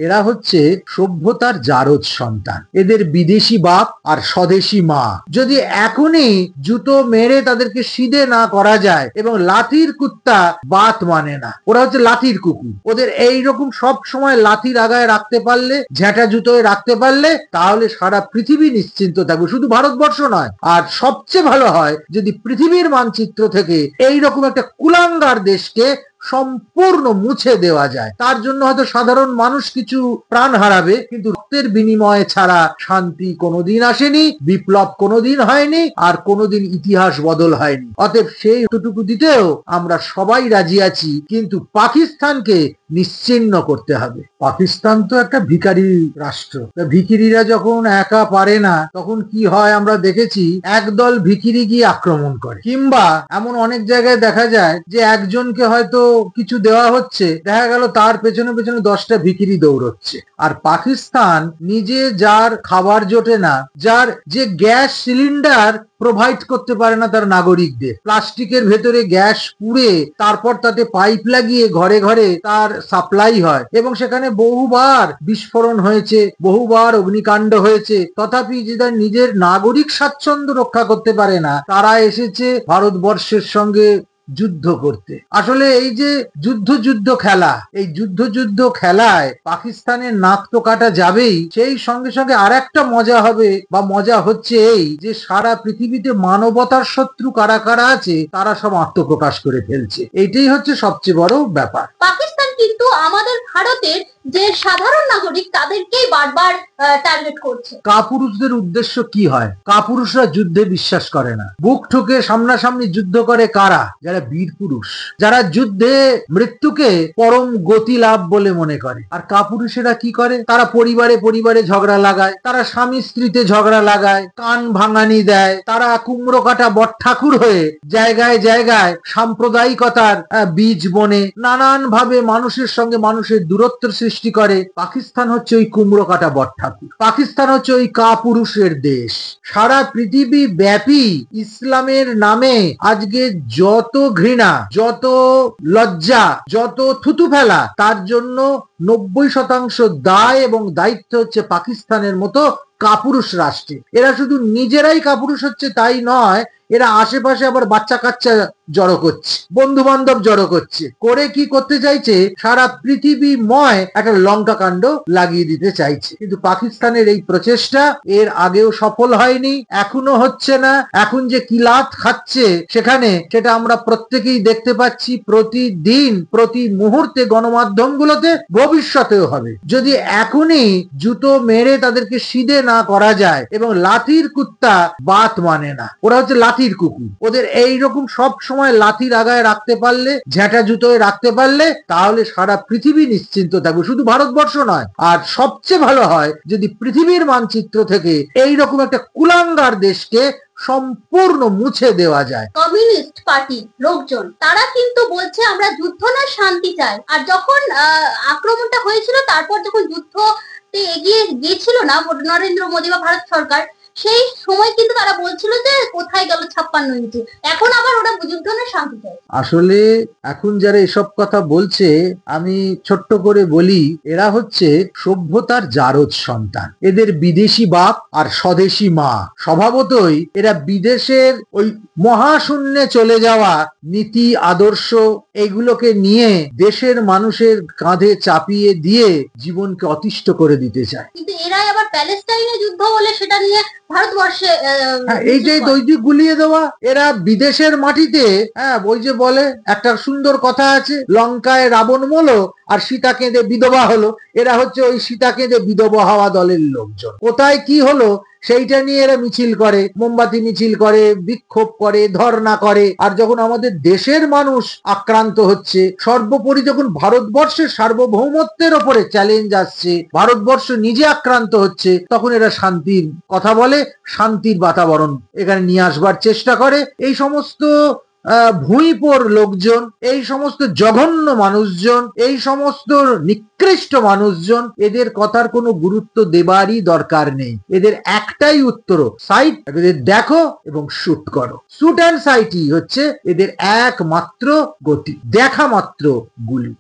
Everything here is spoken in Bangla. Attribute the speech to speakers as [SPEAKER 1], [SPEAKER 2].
[SPEAKER 1] এরা হচ্ছে সভ্যতার জারজ সন্তান। এদের বিদেশি বাপ আর স্বদেশি মা। যদি এখনই জুতো মেরে তাদেরকে সিধে না করা যায়, এবং লাঠির কুত্তা বাত মানে না, ওরা হচ্ছে লাঠির কুকুর। ওদের এইরকম সব সময় লাঠির আগায় রাখতে পারলে, ঝেঁটা জুতোয় রাখতে পারলে, তাহলে সারা পৃথিবী নিশ্চিন্ত থাকবে, শুধু ভারতবর্ষ নয়। আর সবচেয়ে ভালো হয় যদি পৃথিবীর মানচিত্র থেকে এইরকম একটা কুলাঙ্গার দেশকে সম্পূর্ণ মুছে দেওয়া যায়। তার জন্য হয়তো সাধারণ মানুষ কিছু প্রাণ হারাবে, কিন্তু রক্তের বিনিময়ে ছাড়া শান্তি কোনোদিন আসেনি, বিপ্লব কোনোদিন হয়নি, আর কোনোদিন ইতিহাস বদল হয়নি। অতএব সেই এতটুকু দিতেও আমরা সবাই রাজি আছি, কিন্তু পাকিস্তানকে নিশ্চিহ্ন করতে হবে। পাকিস্তান তো একটা ভিখারি রাষ্ট্র। ভিখিরিরা যখন একা পারে না, তখন কি হয় আমরা দেখেছি, একদল ভিখিরি গিয়ে আক্রমণ করে। কিংবা এমন অনেক জায়গায় দেখা যায় যে একজনকে হয়তো কিছু দেওয়া হচ্ছে, দেখা গেল তার পেছনে পেছনে 10টা ভিখিরি দৌড়চ্ছে। আর পাকিস্তান নিজে যার খাবার জোটে না, যার যে গ্যাস সিলিন্ডার প্রোভাইড করতে পারে না তার নাগরিকদের, প্লাস্টিকের ভেতরে গ্যাস পুড়ে তারপর তাতে পাইপ লাগিয়ে ঘরে ঘরে তার সাপ্লাই হয়, এবং সেখানে বহুবার বিস্ফোরণ হয়েছে, বহুবার অগ্নিকাণ্ড হয়েছে। তথাপি যারা নিজের নাগরিক স্বাচ্ছন্দ্য রক্ষা করতে পারে না, তারা এসেছে ভারতবর্ষের সঙ্গে যুদ্ধ করতে। আসলে এই যে যুদ্ধ খেলা, এই যুদ্ধ খেলায় পাকিস্তানের নাক তো কাটা যাবেই, সেই সঙ্গে সঙ্গে আর একটা মজা হবে, বা মজা হচ্ছে এই যে সারা পৃথিবীতে মানবতার শত্রু কারা কারা আছে তারা সব আত্মপ্রকাশ করে ফেলছে। এইটাই হচ্ছে সবচেয়ে বড় ব্যাপার।
[SPEAKER 2] পাকিস্তান কিন্তু আমাদের ভারতের যে সাধারণ নাগরিক তাদেরকেই বারবার টার্গেট করছে।
[SPEAKER 1] কাপুরুষদের উদ্দেশ্য কি হয়? কাপুরুষরা যুদ্ধে বিশ্বাস করে না। বুক ঠুকে সামনাসামনি যুদ্ধ করে কারা? যারা বীর পুরুষ, যারা যুদ্ধে মৃত্যুকে পরম গতি লাভ বলে মনে করে। আর কাপুরুষেরা কি করে? তারা পরিবারে পরিবারে ঝগড়া লাগায়, তারা স্বামী স্ত্রীতে ঝগড়া লাগায়, কান ভাঙানি দেয়, তারা কুমড়ো কাটা বট ঠাকুর হয়ে জায়গায় জায়গায় সাম্প্রদায়িকতার বীজ বনে, নানান ভাবে মানুষের সঙ্গে মানুষের দূরত্ব সৃষ্টি করে। পাকিস্তান হচ্ছে ওই কুমড়ো কাটা বট ঠাকুর। পাকিস্তান হচ্ছে ওই কাপুরুষের দেশ। সারা পৃথিবী ব্যাপী ইসলামের নামে আজকে যত ঘৃণা, যত লজ্জা, যত থুতু ফেলা, তার জন্য 90% দায় এবং দায়িত্ব হচ্ছে পাকিস্তানের মতো কাপুরুষ রাষ্ট্রে। এরা শুধু নিজেরাই কাপুরুষ হচ্ছে তাই নয়, এরা আশেপাশে আবার বাচ্চা কাচ্চা জড়ো করছে, বন্ধু বান্ধব জড়ো করছে, করে কি করতে চাইছে? সারা পৃথিবীময় একটা লঙ্কা কাণ্ড লাগিয়ে দিতে চাইছে। কিন্তু পাকিস্তানের এই প্রচেষ্টা এর আগেও সফল হয়নি, এখনো হচ্ছে না। এখন যে কিলাত খাচ্ছে সেখানে, সেটা আমরা প্রত্যেকেই দেখতে পাচ্ছি, প্রতিদিন প্রতি মুহূর্তে গণমাধ্যমগুলোতে, ভবিষ্যতেও হবে। যদি এখনই জুতো মেরে তাদেরকে সিধে না করা যায়, এবং লাঠির কুত্তা বাত মানে না, ওরা হচ্ছে লাঠির কুকুর। ওদের এইরকম সব সময় লাঠির আগায় রাখতে পারলে, ঝেঁটা জুতোয় রাখতে পারলে, তাহলে সারা পৃথিবী নিশ্চিন্ত থাকবে, শুধু ভারতবর্ষ নয়। আর সবচেয়ে ভালো হয় যদি পৃথিবীর মানচিত্র থেকে এইরকম একটা কুলাঙ্গার দেশকে সম্পূর্ণ মুছে দেওয়া যায়।
[SPEAKER 2] কমিউনিস্ট পার্টির লোকজন তারা কিন্তু বলছে আমরা যুদ্ধ না শান্তি চাই। আর যখন আক্রমণটা হয়েছিল, তারপর যখন যুদ্ধতে এগিয়ে গিয়েছিল না নরেন্দ্র মোদী বা ভারত সরকার, সেই সময় কিন্তু তারা বলছিল যে কোথায় গেল 56 ইঞ্চি। এখন আবার ওরা যুদ্ধ না শান্তি চাই।
[SPEAKER 1] আসলে এখন যারা এসব কথা বলছে, আমি ছোট্ট করে বলি, এরা হচ্ছে সভ্যতার জারজ সন্তান। এদের বিদেশি বাপ আর স্বদেশি মা। স্বভাবতই এরা বিদেশের ওই মহাশূন্যে চলে যাওয়া নীতি আদর্শ, এগুলোকে নিয়ে দেশের মানুষের কাঁধে চাপিয়ে দিয়ে জীবনকে অতিষ্ঠ করে দিতে চায়।
[SPEAKER 2] কিন্তু এরাই আবার প্যালেস্টাইনে যুদ্ধ বলে সেটা নিয়ে ভারতবর্ষে
[SPEAKER 1] এই যে দৈদিক গুলিয়ে দেওয়া। এরা বিদেশের মাটিতে, ওই যে বলে একটা সুন্দর কথা আছে, লঙ্কায় রাবণ মলো আর সীতা কেঁদে বিধবা হলো। এরা হচ্ছে ওই সীতা কেঁদে বিধবা হওয়া দলের লোকজন। কোথায় কি হলো সেইটা নিয়ে এরা মিছিল করে, মোমবাতি মিছিল করে, বিক্ষোভ করে, ধর্ণা করে। আর যখন আমাদের দেশের মানুষ আক্রান্ত হচ্ছে, সর্বোপরি যখন ভারতবর্ষের সার্বভৌমত্বের ওপরে চ্যালেঞ্জ আসছে, ভারতবর্ষ নিজে আক্রান্ত হচ্ছে, তখন এরা শান্তির কথা বলে, শান্তির বাতাবরণ এখানে নিয়ে আসবার চেষ্টা করে। এই সমস্ত ভুঁইপোর লোকজন, এই সমস্ত জঘন্য মানুষজন, এই সমস্ত নিকৃষ্ট মানুষজন, এদের কথার কোনো গুরুত্ব দেবারই দরকার নেই। এদের একটাই উত্তর, সাইট এদের দেখো এবং শুট করো। শুট অ্যান্ড সাইটই হচ্ছে এদের একমাত্র গতি, দেখা মাত্র গুলি।